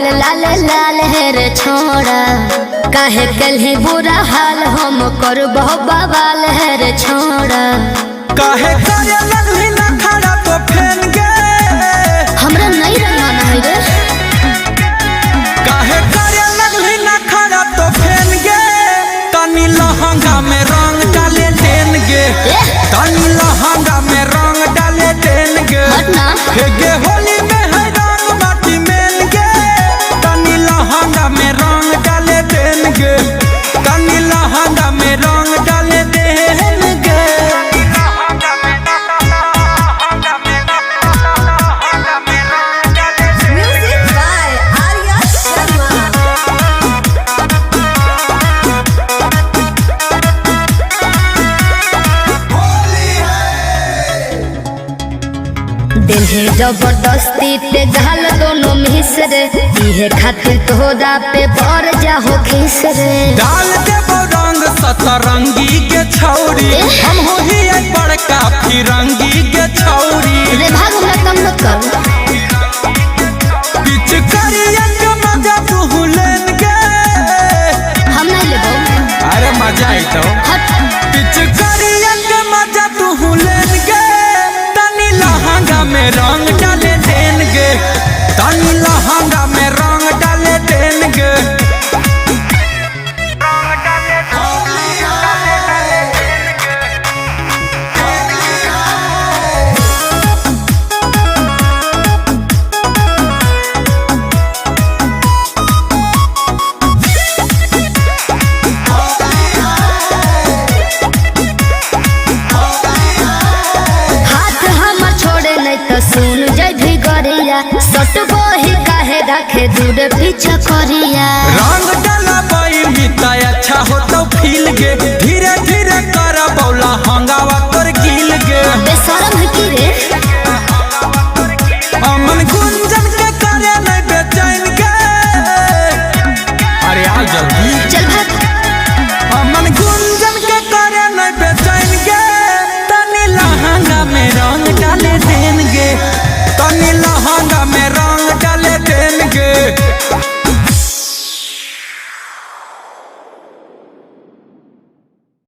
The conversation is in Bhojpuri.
गाल लाल लाल है रे छोड़ा, काहे कल्ही बुरा हाल हम करबो बवाल है रे छोड़ा। काहे करे लगली ना खड़ा तो फेन गे, हमरा नहीं रहना है रे। काहे करे लगली ना खड़ा तो फेन गे, तनी लहंगा में रंग डाले देन गे, तनी लहंगा में रंग डाले देन गे। हे गे होली में है रंग माटी मेल गे, तनी लहंगा में रंग डाले देन गे, तनी लहंगा में रंग डाले देन गे। Music by Arya Sharma. दिल है जबरदस्ती ते गाल दोनों मिस रे, इहे खातिर तोरा पे बढ़ जाहो खिस रे। डाल देबो रंग सतरंगी के छौरी, हम हो ही एक बड़का फिरंगी के छौरी। रे भाग हमरा कम न कर, पिच करिया के मजा तू लेन गे, हम नहीं लेबो। अरे मजा आई तो हट पिच करिया के मजा तू लेन गे, तनी लहंगा में रंग डाले देन गे, तनी लहंगा में रंग डाले देन गे। हाथ हमर छोड़े नहीं तो सुन जाय भी गरिया, सटबो ही काहे रखे दूर पीछा करिया। रंग डाला बाई मिता अच्छा हो